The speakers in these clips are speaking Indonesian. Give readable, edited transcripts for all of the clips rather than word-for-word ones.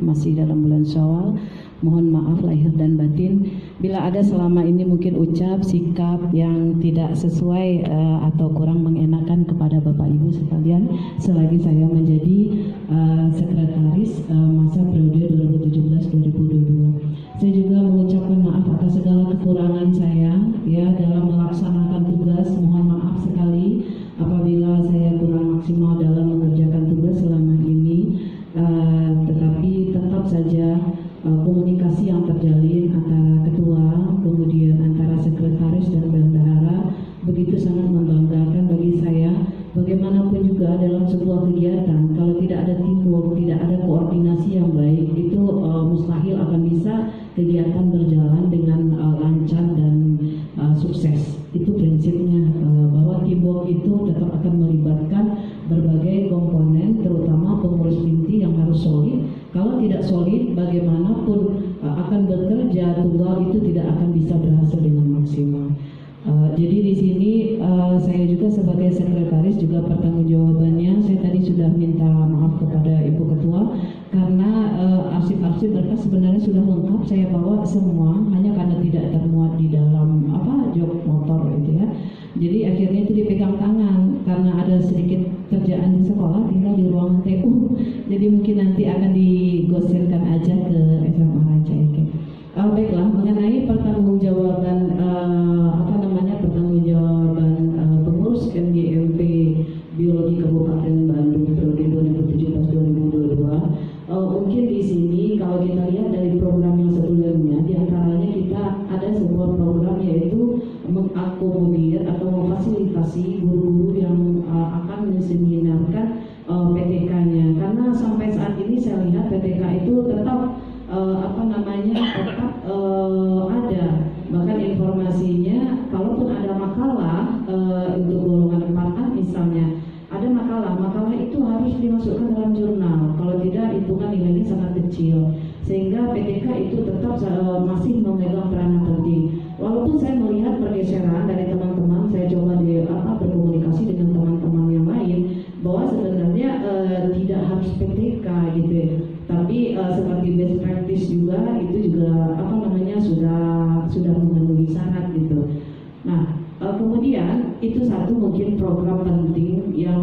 Masih dalam bulan Syawal, mohon maaf lahir dan batin bila ada selama ini mungkin ucap sikap yang tidak sesuai atau kurang mengenakan kepada Bapak Ibu sekalian selagi saya menjadi sekretaris masa periode 2017-2022. Saya juga mengucapkan maaf atas segala kekurangan saya ya dalam melaksanakan tugas. Mohon maaf sekali apabila saya kurang maksimal dalam mengerjakan tugas selama ini. Tetapi tetap saja komunikasi yang terjalin antara ketua, kemudian antara sekretaris dan bendahara begitu sangat membanggakan bagi saya. Bagaimanapun juga dalam sebuah kegiatan, kalau tidak ada teamwork, tidak ada koordinasi yang baik, itu mustahil akan bisa kegiatan berjalan dengan lancar dan sukses. Itu prinsipnya, bahwa teamwork itu tetap akan melibatkan berbagai komponen, terutama pengurus inti yang harus solid. Kalau tidak solid, bagaimanapun akan bekerja tunggal itu tidak akan bisa berhasil dengan maksimal. Jadi di sini saya juga sebagai sekretaris juga pertanggungjawabannya saya tadi sudah minta maaf kepada Ibu Ketua karena arsip-arsip berkas sebenarnya sudah lengkap saya bawa semua, hanya karena tidak termuat di dalam jok motor gitu ya. Jadi akhirnya itu dipegang tangan karena ada sedikit kerjaan di sekolah tinggal di ruangan TU. Jadi mungkin nanti akan digosirkan aja ke SMA Ranca Ekek. Baiklah, mengenai pertanggungjawaban pertanggungjawaban pengurus MGMP Biologi Kabupaten Bandung periode 2017-2022, mungkin di sini kalau kita lihat dari program yang sebelumnya, diantaranya kita ada sebuah program yaitu mengakomodir atau memfasilitasi guru-guru yang akan menseminarkan PTK-nya, karena sampai saat ini saya lihat PTK itu tetap ada, bahkan informasinya kalaupun ada makalah untuk golongan 4A misalnya ada makalah itu harus dimasukkan dalam jurnal, kalau tidak hitungan nilainya sangat kecil, sehingga PTK itu tetap masih memegang peranan penting. Walaupun saya melihat pergeseran dari teman-teman, saya coba berkomunikasi dengan teman-teman yang lain bahwa sebenarnya tidak harus PTK gitu ya. Tapi seperti best practice juga itu juga sudah memenuhi syarat gitu. Nah, kemudian itu satu mungkin program penting yang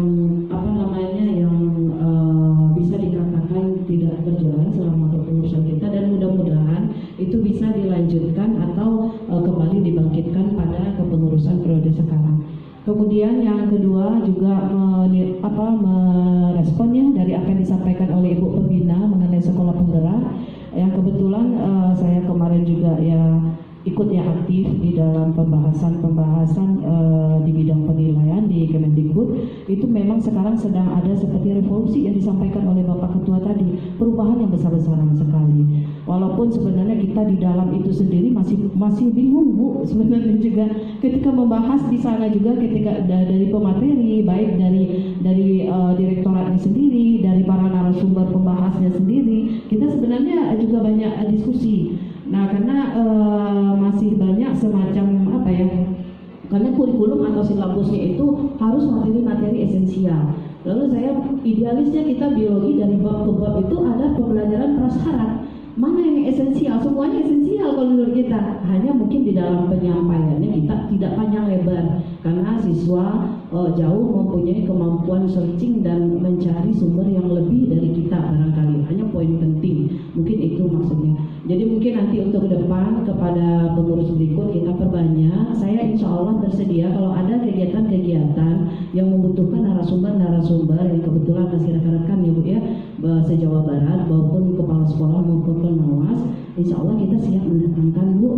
bisa dikatakan tidak berjalan selama kepengurusan kita, dan mudah-mudahan itu bisa dilanjutkan atau kembali dibangkitkan pada kepengurusan periode sekarang. Kemudian yang kedua juga meresponnya dari apa yang disampaikan oleh Ibu Pembina mengenai sekolah penggerak, yang kebetulan saya kemarin juga ikut aktif di dalam pembahasan di bidang penilaian di Kemendikbud. Itu memang sekarang sedang ada seperti revolusi yang disampaikan oleh Bapak Ketua tadi, perubahan yang besar-besaran sekali. Walaupun sebenarnya kita di dalam itu sendiri masih bingung Bu, sebenarnya juga ketika membahas di sana juga ketika dari pemateri, baik dari direktoratnya sendiri, dari para narasumber pembahasnya sendiri, kita sebenarnya juga banyak diskusi. Nah, karena masih banyak semacam karena kurikulum atau silabusnya itu harus materi-materi esensial. Lalu saya idealisnya kita biologi dari bab ke bab itu ada pembelajaran prasyarat. Mana yang esensial? Semuanya esensial kalau menurut kita. Hanya mungkin di dalam penyampaiannya kita tidak panjang lebar karena siswa jauh mempunyai kemampuan searching dan mencari sumber yang lebih dari kita barangkali. Hanya poin penting. Mungkin itu maksudnya. Jadi mungkin nanti untuk ke depan kepada pengurus berikut kita perbanyak. Saya insya Allah bersedia kalau ada kegiatan-kegiatan yang membutuhkan narasumber yang kebetulan masih rekan-rekan ya Bu ya, se-Jawa Barat maupun kepala sekolah maupun pengawas, insya Allah kita siap mendatangkan Bu.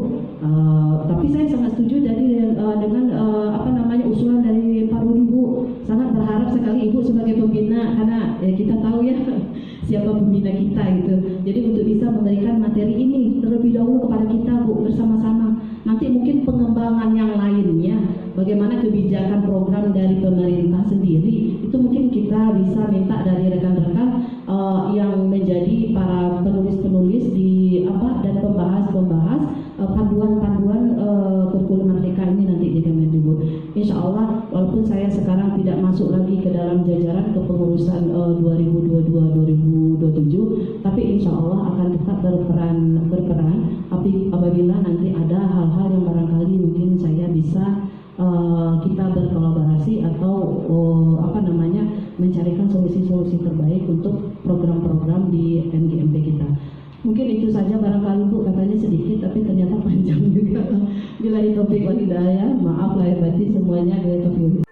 Tapi saya sangat setuju dengan usulan dari Pak Rudi Bu. Sangat berharap sekali Ibu sebagai pembina, karena kita tahu ya siapa pembina kita gitu. Jadi untuk bisa memberikan materi ini terlebih dahulu kepada kita Bu bersama-sama. Nanti mungkin pengembangan yang lainnya, bagaimana kebijakan program dari pemerintah sendiri, itu mungkin kita bisa minta dari rekan-rekan yang menjadi para penulis-penulis dan pembahas-pembahas panduan-panduan walaupun saya sekarang tidak masuk lagi ke dalam jajaran kepengurusan 2022-2027, tapi insya Allah akan tetap berperan apabila nanti ada hal-hal yang barangkali mungkin saya bisa kita berkolaborasi atau mencarikan solusi-solusi terbaik untuk program-program di NGMP kita. Mungkin itu saja barangkali Bu, katanya sedikit tapi ternyata panjang juga. Bila topik walhidayah, maaf lahir batin semuanya, bila topik